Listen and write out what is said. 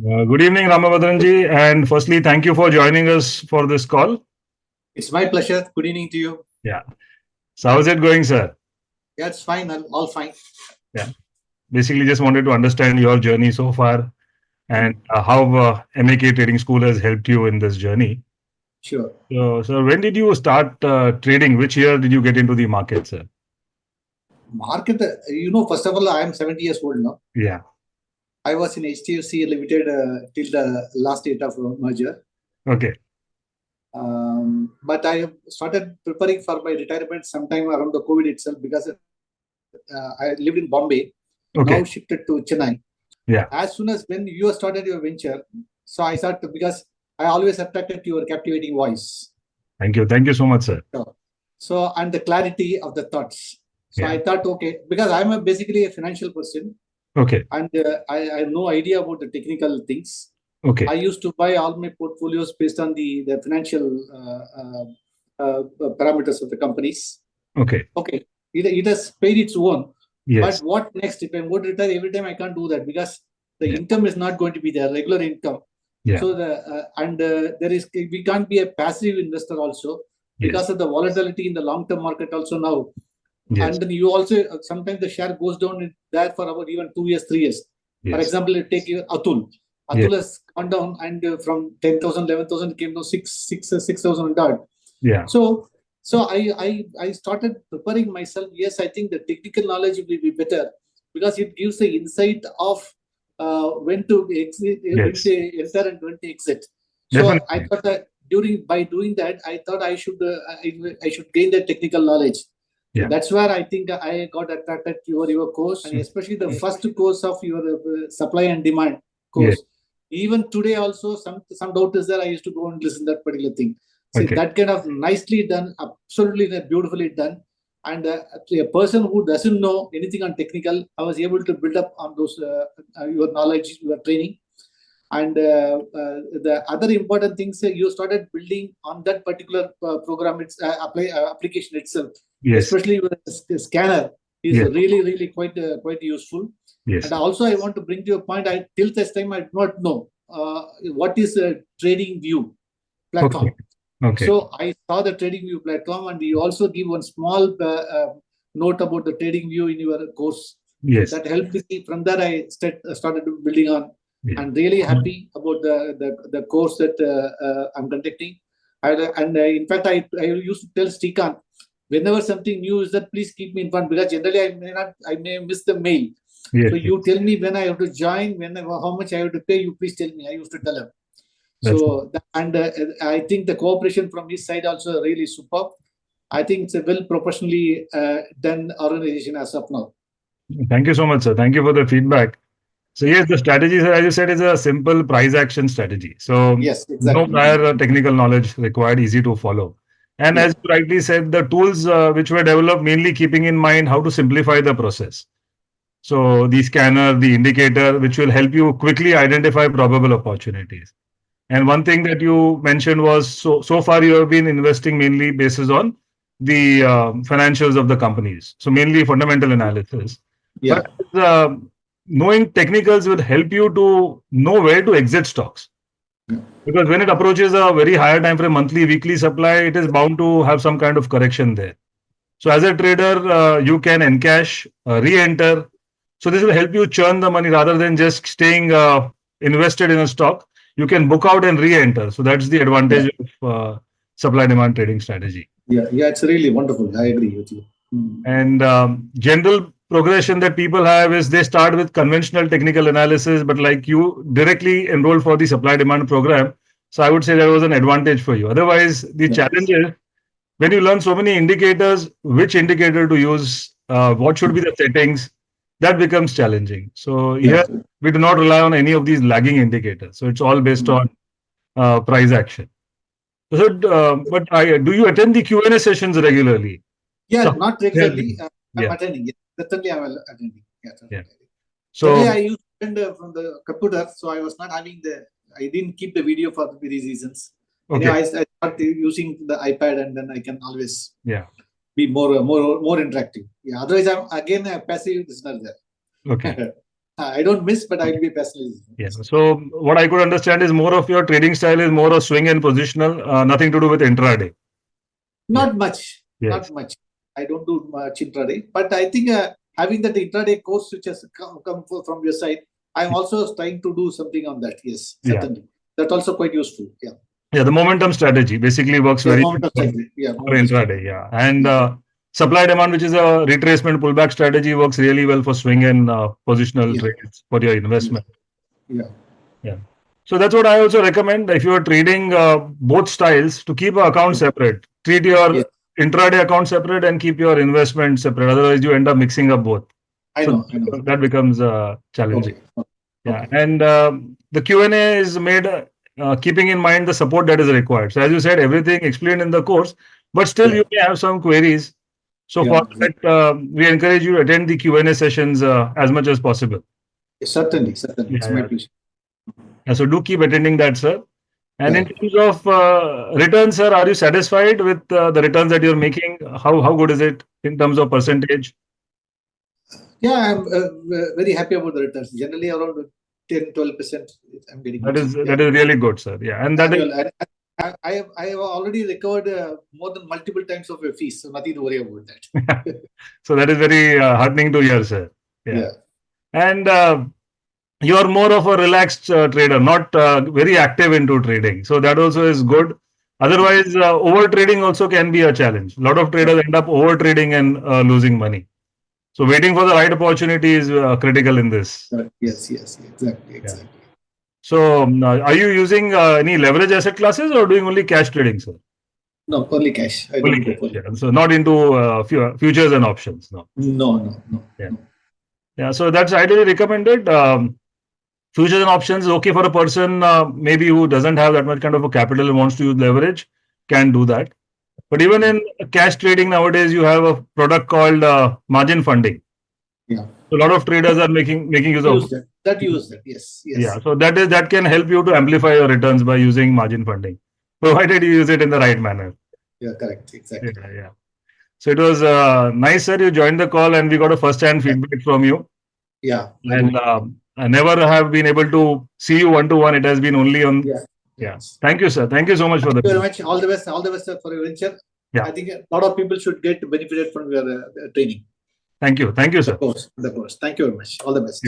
Good evening, Ramabhadran ji. And firstly, thank you for joining us for this call. It's my pleasure. Good evening to you. Yeah. So, how's it going, sir? Yeah, it's fine. All fine. Yeah. Basically, just wanted to understand your journey so far and how MAK Trading School has helped you in this journey. Sure. So, when did you start trading? Which year did you get into the market, sir? Market, first of all, I am 70 years old now. Yeah. I was in HTFC Limited till the last date of merger. Okay. But I started preparing for my retirement sometime around the COVID itself because I lived in Bombay, Okay. now shifted to Chennai. Yeah. As soon as when you started your venture, so I started because I always attracted to your captivating voice. Thank you. Thank you so much, sir. So, and the clarity of the thoughts. So Yeah. I thought, okay, because I'm basically a financial person. Okay. And I have no idea about the technical things. Okay. I used to buy all my portfolios based on the financial parameters of the companies. Okay. Okay. It has paid its own. Yes. But what next? If I'm going to retire every time, I can't do that because the Yeah. income is not going to be there, regular income. Yeah. So we can't be a passive investor also because of the volatility in the long-term market also now. Yes. And then you also sometimes the share goes down there for about even 2 years, 3 years. Yes. For example, you take Atul. Atul has gone down and from 10,000, 11,000 came to 6,000 odd. Yeah. So I started preparing myself. Yes, I think the technical knowledge will be better because it gives the insight of when to exit, when to enter and when to exit. So Definitely. I thought that by doing that, I thought I should gain the technical knowledge. Yeah. So that's where I think I got attracted to your course, and especially the first course of your supply and demand course. Yeah. Even today also, some doubt is there. I used to go and listen to that particular thing. See, that kind of nicely done, absolutely beautifully done. And a person who doesn't know anything on technical, I was able to build up on those your knowledge, your training. And the other important things you started building on that particular program, application itself. Yes. Especially with the scanner is really quite useful. Yes. And also I want to bring to a point. Till this time I did not know what is a trading view platform. Okay. So I saw the trading view platform, and you also give one small note about the trading view in your course. Yes. So that helped me. From there I started building on. Yeah. I'm really happy about the course that I'm conducting. In fact, I used to tell Srikanth, whenever something new is that, please keep me informed because generally I may miss the mail. Yes. So you tell me when I have to join, how much I have to pay. You please tell me. I used to tell him. So I think the cooperation from his side also really superb. I think it's a well professionally done organization as of now. Thank you so much, sir. Thank you for the feedback. So yes, the strategy, as you said, is a simple price action strategy. So yes, exactly. No prior technical knowledge required, easy to follow. And as you rightly said, the tools which were developed mainly keeping in mind how to simplify the process. So the scanner, the indicator, which will help you quickly identify probable opportunities. And one thing that you mentioned was so far you have been investing mainly basis on the financials of the companies. So mainly fundamental analysis. Yeah. But knowing technicals will help you to know where to exit stocks. Because when it approaches a very higher time frame, monthly, weekly supply, it is bound to have some kind of correction there. So as a trader, you can encash, re-enter. So this will help you churn the money rather than just staying invested in a stock. You can book out and re-enter. So that's the advantage of supply demand trading strategy. Yeah, it's really wonderful. I agree with you. And general progression that people have is they start with conventional technical analysis, but like you directly enrolled for the supply demand program. So I would say that was an advantage for you. Otherwise, the challenge is when you learn so many indicators, which indicator to use, what should be the settings, that becomes challenging. So here we do not rely on any of these lagging indicators. So it's all based on price action. So, do you attend the Q&A sessions regularly? Yeah, not regularly. I'm attending. Yeah. Certainly, I'm attending. Yeah. So generally, I used to attend from the computer, so I was not having I didn't keep the video for various reasons. Okay. I started using the iPad, and then I can always be more interactive. Yeah. Otherwise, I'm again a passive listener there. Okay. I don't miss, but I will be personally. Yeah. So what I could understand is more of your trading style is more of swing and positional, nothing to do with intraday. Not much. Yes. Not much. I don't do much intraday, but I think having that intraday course which has come from your side, I'm also trying to do something on that. Yes, certainly. That's also quite useful. Yeah. Yeah, the momentum strategy basically works very well for intraday. Yeah, and supply demand, which is a retracement pullback strategy, works really well for swing and positional trades for your investment. Yeah. Yeah. So that's what I also recommend. If you are trading both styles, to keep an account separate, treat your intraday account separate and keep your investment separate. Otherwise, you end up mixing up both. I know. That becomes challenging. Okay. Yeah, and the Q&A is made keeping in mind the support that is required. So as you said, everything explained in the course, but still you may have some queries. So for that, we encourage you to attend the Q&A sessions as much as possible. Certainly. It's my pleasure. Yeah, so do keep attending that, sir. And in terms of returns, sir, are you satisfied with the returns that you're making? How good is it in terms of percentage? Yeah, I'm very happy about the returns. Generally, around 10-12%. I'm getting. That is really good, sir. Yeah, and that is. I have already recovered more than multiple times of your fees, so nothing to worry about that. So that is very heartening to hear, sir. Yeah. And you are more of a relaxed trader, not very active into trading. So that also is good. Otherwise, over trading also can be a challenge. A lot of traders end up over trading and losing money. So waiting for the right opportunity is critical in this. Yes, exactly. So are you using any leverage asset classes or doing only cash trading, sir? No, only cash. I only don't cash, yeah. So not into futures and options. No. Yeah. So that's ideally recommended. Futures and options is okay for a person maybe who doesn't have that much kind of a capital and wants to use leverage, can do that. But even in cash trading nowadays, you have a product called margin funding. Yeah. So a lot of traders are making use of that. Yes. Yeah. So that can help you to amplify your returns by using margin funding, provided you use it in the right manner. Yeah, correct. Exactly. Yeah. So it was nice, sir. You joined the call and we got a first-hand feedback from you. Yeah. And I never have been able to see you one-to-one. It has been only on. Yeah. Thank you, sir. Thank you so much for Thank you very much. All the best, sir, for your venture. Yeah. I think a lot of people should get benefited from your training. Thank you, sir. Of course. Thank you very much. All the best.